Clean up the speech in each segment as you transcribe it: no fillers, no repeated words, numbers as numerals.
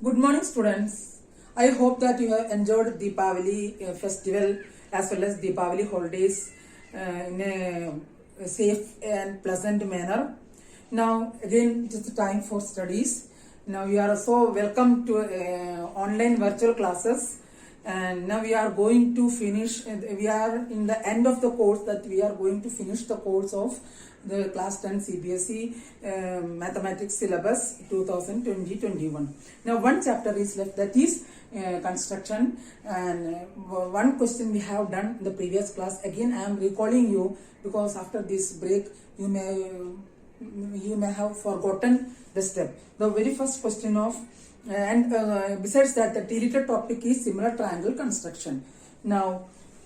Good morning, students. I hope that you have enjoyed Deepavali festival as well as Deepavali holidays in a safe and pleasant manner. Now, again, it is the time for studies. Now, you are so welcome to online virtual classes. And now we are going to finish, we are in the end of the course that we are going to finish the course of the class 10 CBSE mathematics syllabus 2020-21. Now one chapter is left, that is construction, and one question we have done in the previous class. Again I am recalling you because after this break you may have forgotten the step. The very first question of besides that, the deleted topic is similar triangle construction. Now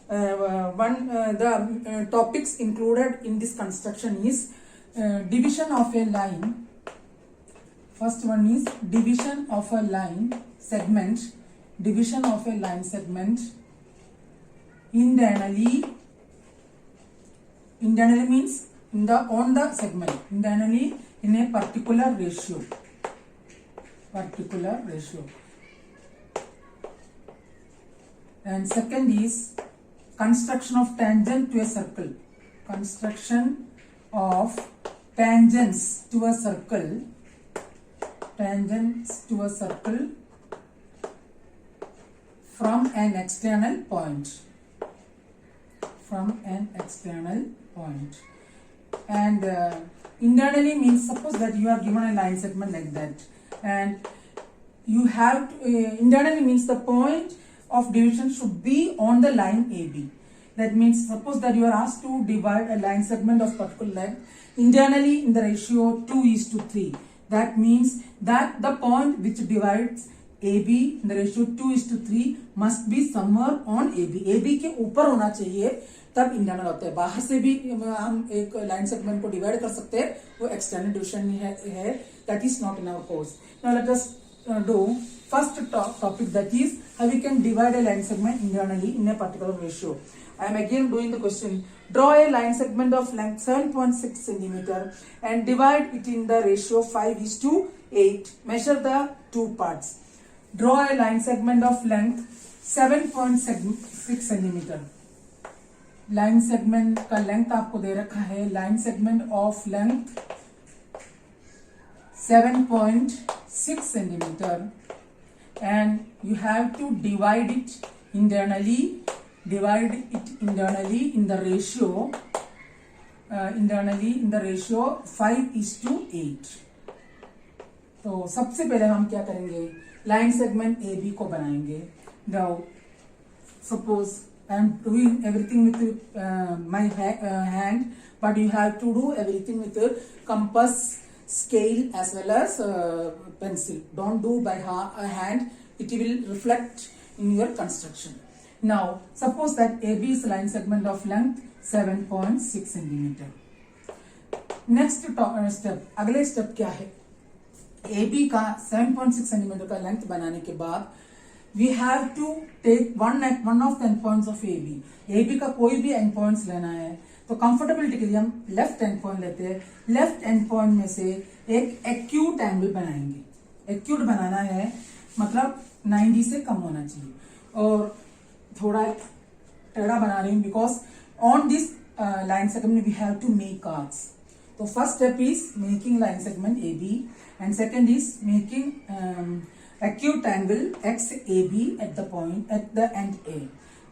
the topics included in this construction is division of a line. First one is division of a line segment. Division of a line segment internally means on the segment, internally in a particular ratio. And second is construction of tangent to a circle. Construction of tangents to a circle. Tangents to a circle from an external point. And internally means, suppose that you are given a line segment like that, and you have to, internally means the point of division should be on the line AB. That means, suppose that you are asked to divide a line segment of particular length internally in the ratio 2:3. That means that the point which divides AB in the ratio 2:3 must be somewhere on AB. AB के ऊपर होना चाहिए, तब internal होता है. बाहर से भी हम एक लाइन सेगमेंट को डिवाइड कर सकते हैं, वो एक्सटर्नल डिविजन है. That is not in our course. Now let us do first topic, that is how we can divide a line segment internally in a particular ratio. I am again doing the question. Draw a line segment of length 7.6 centimeter and divide it in the ratio 5:8. Measure the two parts. Draw a line segment of length 7.6 centimeter. Line segment का length आपको दे रखा है, line segment of length 7.6 centimeter, and you have to divide it internally in the ratio 5:8. तो सबसे पहले हम क्या करेंगे, लाइन सेगमेंट AB को बनाएंगे. Now suppose I am doing everything with my hand, but you have to do everything with compass, scale as well as pencil. Don't do by hand, it will reflect in your construction. Now suppose that AB is line segment of length 7.6 centimeter. Next step, अगले step क्या है, AB का 7.6 centimeter का length बनाने के बाद we have to take one of the end points of AB. AB का कोई भी end points लेना है, तो कंफर्टेबिलिटी के लिए हम लेफ्ट एंड पॉइंट लेते हैं. लेफ्ट एंड पॉइंट में से एक एक्यूट एंगल बनाएंगे. एक्यूट बनाना है मतलब 90 से कम होना चाहिए, और थोड़ा टेढ़ा बना रही हूँ because on this line segment we have to make arcs. तो first step is making line segment AB, and second is making acute angle XAB at the end A.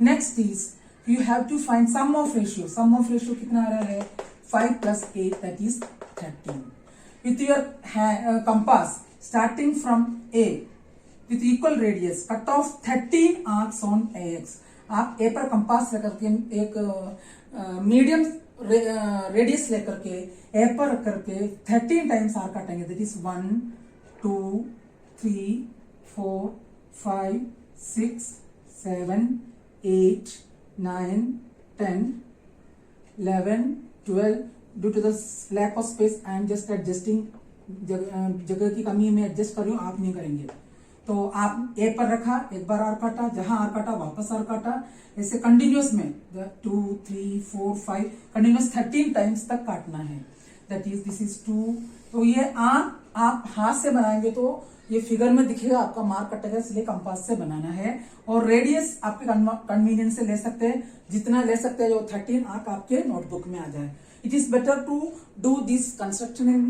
Next is you have to find sum of ratio. Sum of ratio कितना आ रहा है, 5 plus 8, that is 13. With your compass starting from A with equal radius, cut off 13 arcs on AX. आप A पर compass लेकर के एक medium radius लेकर के A पर करके 13 टाइम्स आर्क काटेंगे. that is 1 2 3 4 5 6 7 8 9 10 11 12. Due to the lack of space I am just adjusting. जगह की कमी में एडजस्ट कर रही हूँ, आप नहीं करेंगे. तो आप ए पर रखा, एक बार आर काटा, जहां आर काटा वापस आर काटा, ऐसे कंटिन्यूस में 2 3 4 5 कंटिन्यूस 13 टाइम्स तक काटना है. That is this is 2. तो ये आर आप हाथ से बनाएंगे तो ये फिगर में दिखेगा, आपका मार्क कटेगा, इसलिए कंपास से बनाना है। और रेडियस आपके कन्वीनियंस से ले सकते हैं, जितना ले सकते हैं जो 13 आर्क आपके नोटबुक में आ जाए। It is better to do this construction in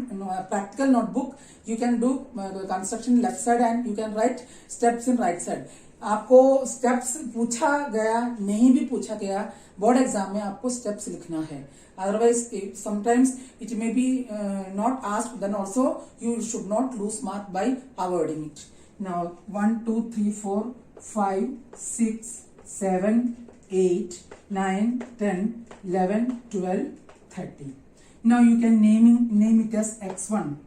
practical notebook. You can do construction left side and you can write steps in right side. आपको स्टेप्स पूछा गया नहीं भी पूछा गया, बोर्ड एग्जाम में आपको स्टेप्स लिखना है। Otherwise sometimes it may be not asked, then also you should not lose mark by avoiding it. Now 1 2 3 4 5 6 7 8 9 10 11 12 30. Now you can name it as x1.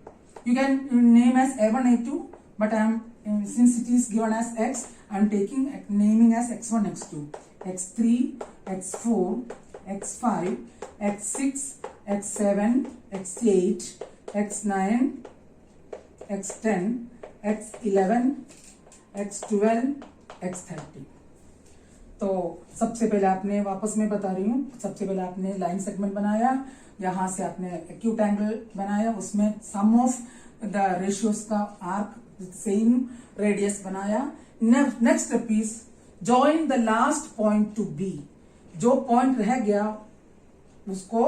You can name as a1 a2, but since it is given as x, I am naming as x1 x2 x3 x4 x5 x6 x7 x8 x9 x10 x11 x12 x30। तो सबसे पहले आपने, वापस मैं बता रही हूँ, सबसे पहले आपने लाइन सेगमेंट बनाया, यहाँ से आपने एक्यूट एंगल बनाया, उसमें सम ऑफ द रेशियोज का आर्क सेम रेडियस बनाया। Next step is join the last point to B. जो पॉइंट रह गया उसको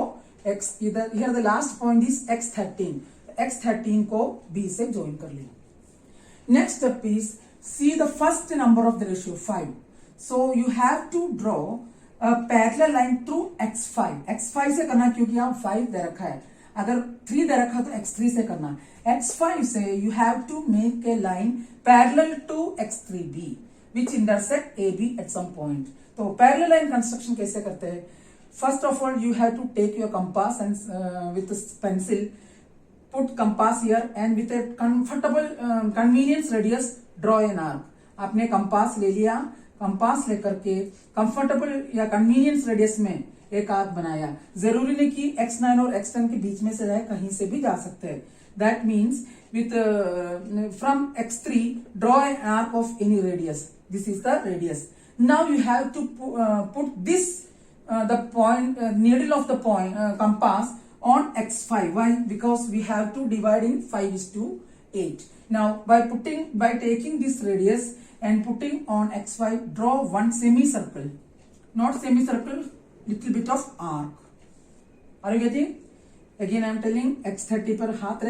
x, इधर here the last point is x13, x13 को b से ज्वाइन कर लिया। Next step is see the first number of the ratio 5। So you have to draw a parallel line through x5. x5 से करना क्योंकि यहाँ 5 दे रखा है, अगर 3 दे रखा तो x3 से करना। x5 से you have to make a line parallel to x3b which intersect ab at some point. तो parallel line construction कैसे करते हैं? First of all you have to take your compass and with a pencil put compass here and with a comfortable convenience radius draw an arc. आपने compass ले लिया, compass लेकर के comfortable या convenience radius में एक आर्क बनाया। जरूरी नहीं कि x9 और x10 के बीच में से जाए, कहीं से भी जा सकते हैं। That means with from x3 draw an arc of any radius, this is the radius. Now you have to put this the point needle of the point compass on x5. Why? Because we have to divide in 5:8. Now by taking this radius and putting on x5, draw one semicircle, not semicircle, little bit of arc. Are you getting? Again I am telling, x30 पर हाथ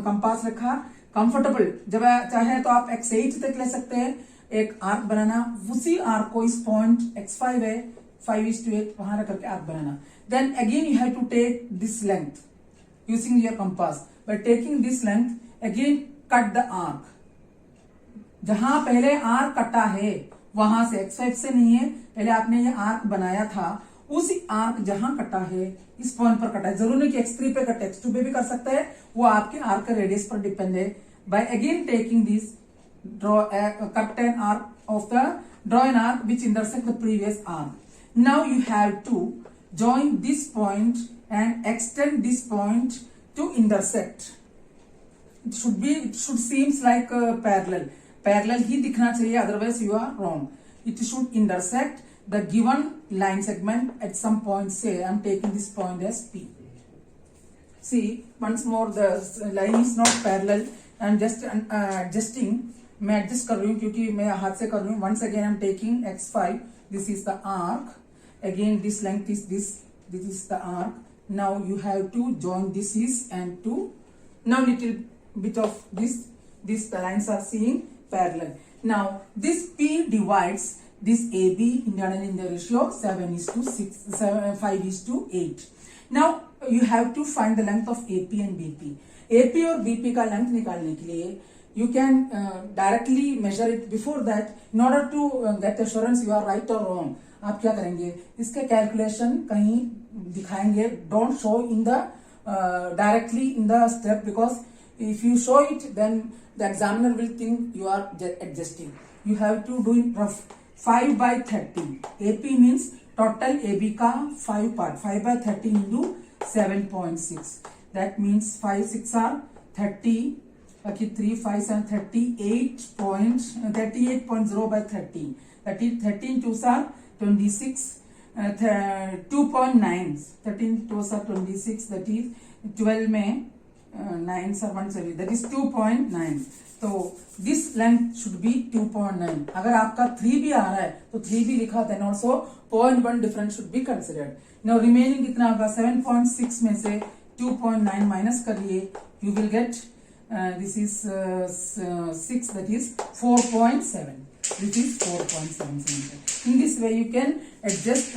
compass रखा, comfortable, जब चाहे तो आप x8 तक ले सकते हैं, एक आर्क बनाना, उसी आर्क को इस पॉइंट x5 है 5:8 वहां रख करके arc banana. Then again you have to take this length using your compass. By taking this length, again cut the arc. जहां पहले आर्क कटा है वहां से, x5 से नहीं है, पहले आपने ये आर्क बनाया था, उसी आर्क जहां कटा है इस पॉइंट पर कटा है। जरूर नहीं कि x3 पे कटे, x2 पे भी कर सकता है, वो आपके आर्क का रेडियस पर डिपेंड है। By again taking this, cut an arc of the, draw an arc which intersect the previous arc. Now you have to join this point and extend this point to intersect. It should seems like parallel. Parallel ही दिखना चाहिए, otherwise you are wrong. It should intersect the given line segment at some point. Say I am taking this point as P. See once more, the line is not parallel. I am just adjusting. मैं adjust कर रही हूँ क्योंकि मैं हाथ से कर रही हूँ। Once again I am taking x5. This is the arc. Again this length is this. This is the arc. Now you have to join this is and to. Now little bit of this. These lines are seeing parallel. Now this P divides this AB internally in the ratio 5:8. Now you have to find the length of AP and BP. AP और BP का length निकालने के लिए you can directly measure it. Before that, in order to get assurance you are right or wrong, आप क्या करेंगे, इसके calculation कहीं दिखाएंगे, don't show in the directly in the step, because if you show it then the examiner will think you are adjusting. You have to do in rough 5/30. AP means total AB का 5 part, 5/30 into 7.6. That means 5 6 are 30, 3 5 7 38.0/30. That is 13 2s are 26, 2.9, 13 2s are 26, that is 12 में 9 are 170, that is 2.9. तो this length should be 2.9. अगर आपका 3 भी आ रहा है तो 3 भी लिखा, then also 0.1 difference should be considered. Now remaining कितना होगा, 7.6 में से 2.9 माइनस करिए, you will get this is 6, that is 4.7. This is 4.7 centimeter. In this way you can adjust,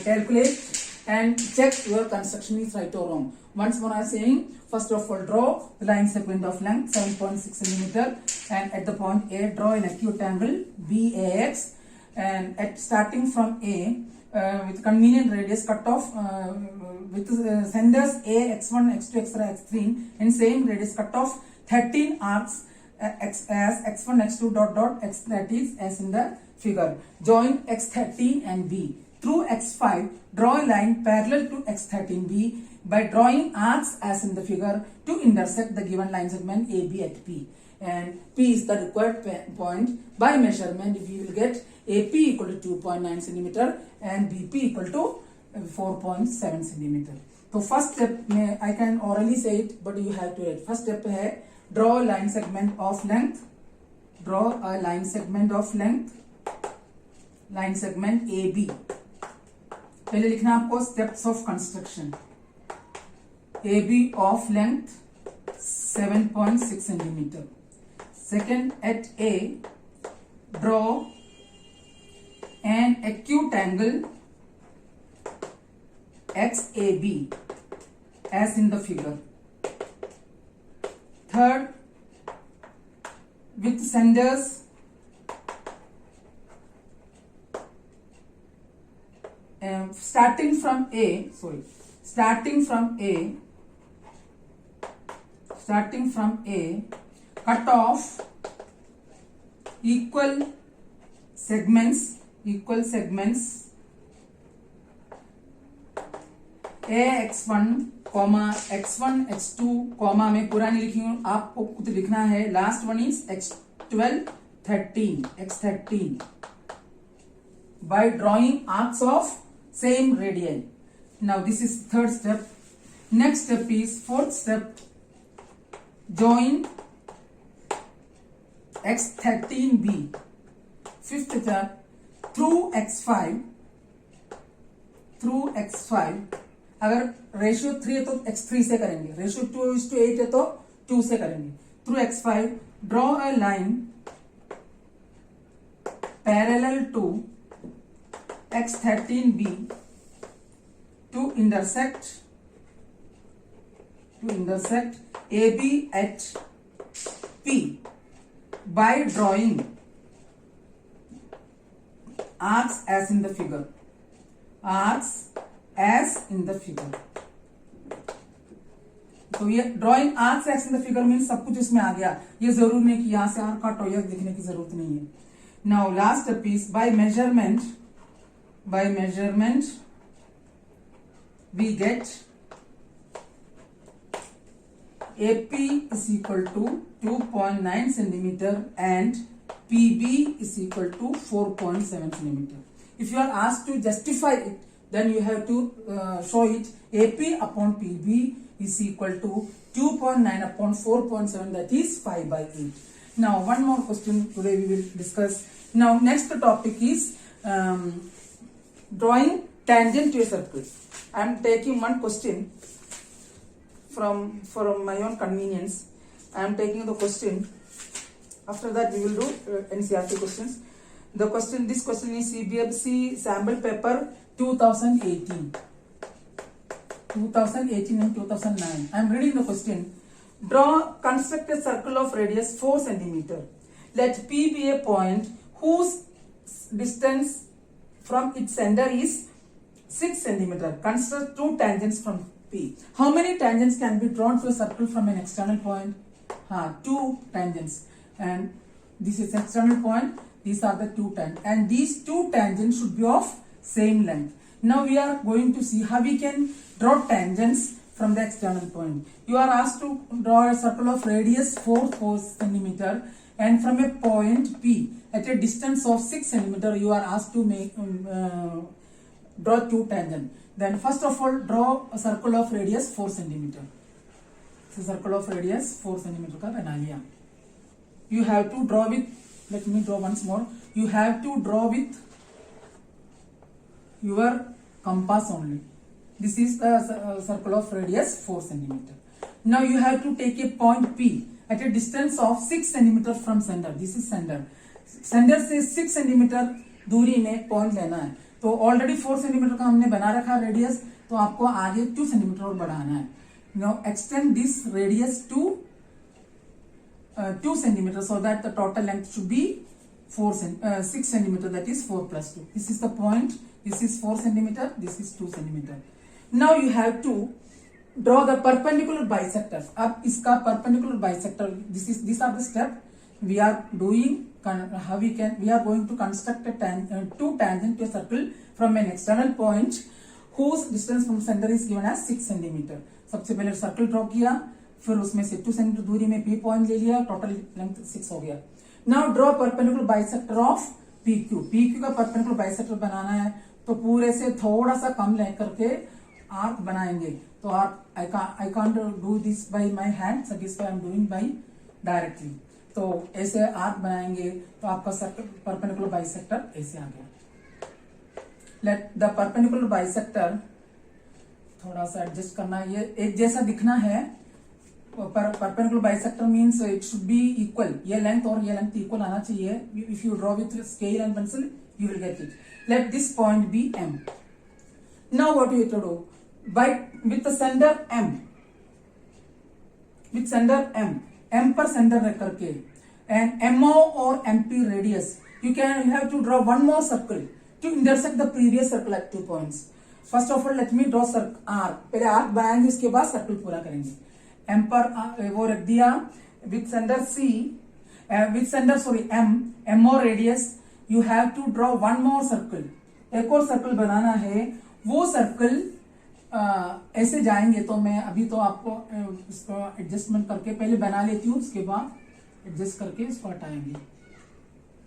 calculate and check your construction is right or wrong. Once more I am saying, first of all draw the line segment of length 7.6 centimeter, and at the point A draw an acute angle BAX, and at starting from A with convenient radius cut off with centers A, x1, x2, x3, x3 and same radius cut off 13 arcs as x1, x2 dot dot x, that is as in the figure. Join x13 and B. Through x5, draw a line parallel to x13b by drawing arcs as in the figure to intersect the given line segment AB at P. And P is the required point. By measurement, we will get AP equal to 2.9 centimeter and BP equal to 4.7 centimeter. So first step, I can orally say it, but you have to write. First step है draw a line segment of length. Draw a line segment of length. Line segment AB. पहले लिखना आपको steps of construction. AB of length 7.6 centimetre. Second, at A draw an acute angle XAB as in the figure. Third, with centers starting from A, cut off equal segments AX1, X1, X2, में पूरा नहीं लिखी हूं, आपको खुद लिखना है. Last one is X12, 13, X13 by drawing arcs of same radius. Now this is third step. Next step is fourth step. Join X13b. Fifth step, through x5. अगर रेशियो 3 है तो x3 से करेंगे, रेशियो 2:8 है तो 2 से करेंगे. Through x5 draw a line parallel to X13b to intersect AB at P by drawing arcs as in the figure. तो ये drawing arcs x in the figure mean सब कुछ इसमें आ गया. ये जरूर नहीं कि यहां से आर्क कट हो, यह दिखने की जरूरत नहीं है. Now last piece, by measurement we get AP is equal to 2.9 centimeter and PB is equal to 4.7 centimeter. If you are asked to justify it, then you have to show it. AP upon PB is equal to 2.9 upon 4.7, that is 5/8. Now one more question today we will discuss. Now next topic is drawing tangent to a circle. I am taking one question from my own convenience. I am taking the question. After that, we will do NCERT questions. This question is CBFC sample paper 2018 and 2009. I am reading the question. Construct a circle of radius 4 centimeter. Let P be a point whose distance from its center is 6 centimeter. Construct 2 tangents from P. How many tangents can be drawn to a circle from an external point? 2 tangents. And this is external point. These are the 2 tangents. And these 2 tangents should be of same length. Now we are going to see how we can draw tangents from the external point. You are asked to draw a circle of radius 4 centimeter, and from a point P at a distance of 6 centimeter, you are asked to make draw 2 tangents. Then first of all, draw a circle of radius 4 centimeter. Circle of radius 4 centimetre का बना लिया. You have to draw with, let me draw once more. You have to draw with your compass only. This is the circle of radius 4 centimeter. Now you have to take a point P at a distance of 6 centimeter from center. This is center. Center से 6 centimeter दूरी में point लेना है. तो already 4 centimetre का हमने बना रखा रेडियस, तो आपको आगे 2 सेंटीमीटर और बढ़ाना है. Now extend this radius to 2 centimeter so that the total length should be 6 centimeter, that is 4 plus 2. This is the point. This is 4 centimeter. This is 2 centimeter. Now you have to draw the perpendicular bisectors. अब इसका perpendicular bisector, these are the steps we are doing. How we are going to construct two tangent to a circle from an external point whose distance from center is given as 6 centimeter. सबसे पहले circle draw किया, फिर उसमें से 2 centimetre दूरी में P point ले लिया, टोटल लेंथ 6 हो गया. Now draw perpendicular bisector of PQ. PQ का परपेंडिकुलर बाइसेक्टर बनाना है तो पूरे से थोड़ा सा कम ले करके आर्क बनाएंगे. तो arc I can't do this by my hand, so this I am doing by directly. तो ऐसे आर्क बनाएंगे तो आपका सर्कल परपेंडिकुलर बाइसेक्टर ऐसे आ गया. लेट द परपेंडिकुलर बाइसेक्टर थोड़ा सा एडजस्ट करना है, ये एक जैसा दिखना है. Perpendicular bisector means it should be equal. ये लेंथ और ये लेंथ इक्वल आना चाहिए. If you draw with scale and pencil you will get it. Let this point be M. Now what you have to do? With the sender M, with sender M पर sender रख करके and MO or MP radius, you have to draw one more circle to intersect the previous circle at 2 points. First of all, let me draw arc. पहले arc बनाएंगे, उसके बाद circle पूरा करेंगे. M पर वो रख दिया. With sender MO radius, you have to draw one more circle. एक और सर्कल बनाना है. वो सर्कल ऐसे जाएंगे. तो मैं अभी तो आपको इसको एडजस्टमेंट करके पहले बना लेती हूँ, उसके बाद एडजस्ट करके इसको हटाएंगे.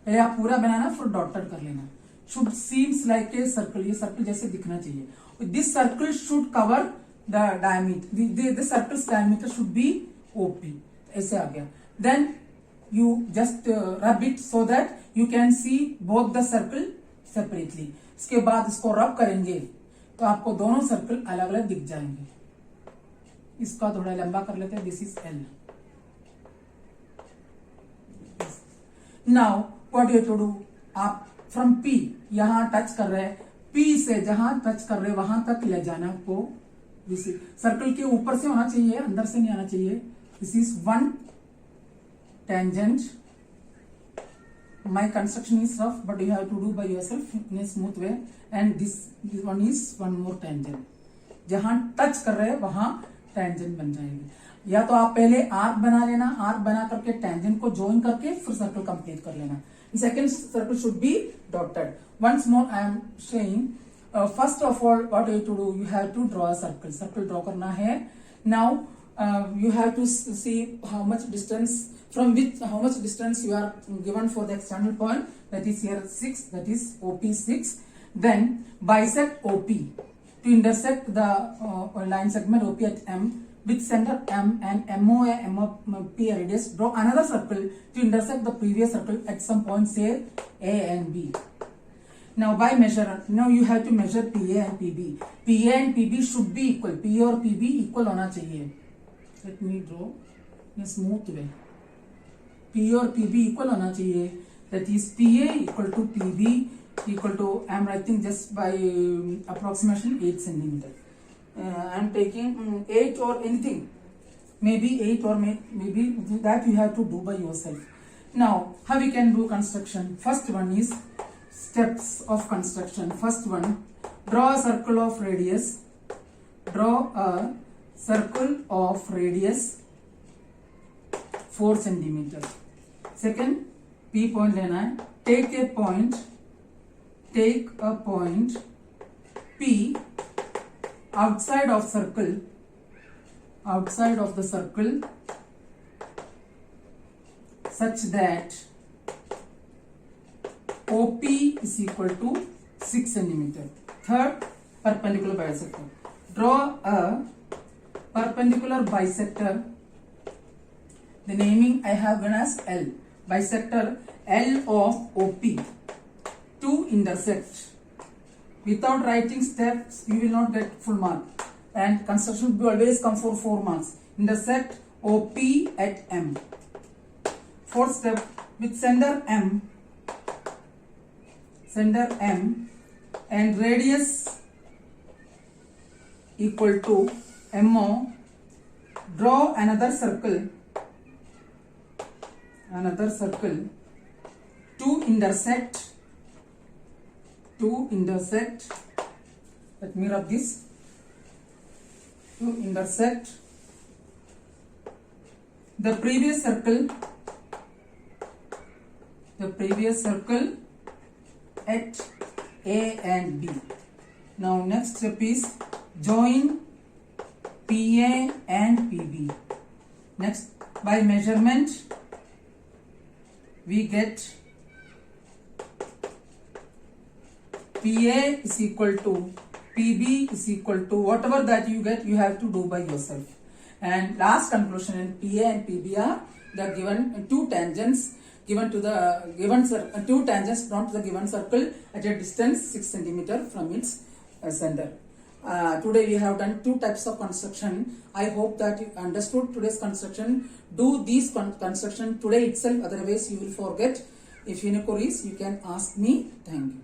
पहले आप पूरा बनाना, फिर डॉटेड कर लेना. Should seems like a circle. ये सर्कल जैसे दिखना चाहिए. This circle should cover the diameter. This circle's diameter should be OP. ऐसे आ गया. Then you just rub it so that you can see both the circle separately. इसके बाद इसको रब करेंगे तो आपको दोनों सर्कल अलग अलग दिख जाएंगे. इसका थोड़ा लंबा कर लेते हैं. This is L. Now what you to do, आप फ्रॉम P यहां टच कर रहे हैं, P से जहां टच कर रहे हैं वहां तक ले जाना आपको. दिस इज सर्कल के ऊपर से होना चाहिए, अंदर से नहीं आना चाहिए. This is 1 tangent. My construction is rough, but you have to do by yourself in a smooth way. And this one is one more tangent. जहां टच कर रहे हैं वहां tangent बन जाएंगे. या तो आप पहले आर्क बना लेना, आर्क बना करके tangent को ज्वाइन करके फिर सर्कल कंप्लीट कर लेना. Second circle should be dotted. Once more I am saying, first of all what you have to do, you have to draw a circle. Circle draw करना है. Now you have to see how much distance you are given for the external point, that is here 6, that is OP 6. Then bisect OP to intersect the line segment OP at M with center M and MOA MOP radius. Draw another circle to intersect the previous circle at some point, say A and B. Now now you have to measure PA and PB. PA and PB should be equal. PA और PB equal होना चाहिए. Let me draw in a smooth way. P और PB equal होना चाहिए. That is PA equal to PB equal to, I am writing just by approximation 8 centimeter. I am taking 8 or anything, maybe 8 or maybe that you have to do by yourself. Now how we can do construction? First one is steps of construction. First one, draw a circle of radius. Draw a circle of radius 4 centimeter. Second, P point लेना है. Take a point P outside of the circle such that OP is equal to 6 centimeter. Third, perpendicular bisector. Draw a perpendicular bisector The naming I have given as L. Bisector L of OP. To intersect. Without writing steps, you will not get full mark. And construction will always come for 4 marks. Intersect OP at M. Fourth step, with center M and radius equal to MO, draw another circle to intersect, let me rub this, to intersect the previous circle at A and B. Now next step is join PA and PB. Next, by measurement we get PA is equal to PB is equal to whatever that you get, you have to do by yourself. And last conclusion, in PA and PB are the given two tangents given to the given circle, two tangents drawn to the given circle at a distance 6 cm from its center. Today we have done 2 types of construction. I hope that you understood today's construction. Do these construction today itself, otherwise you will forget. If you have any queries, you can ask me. Thank you.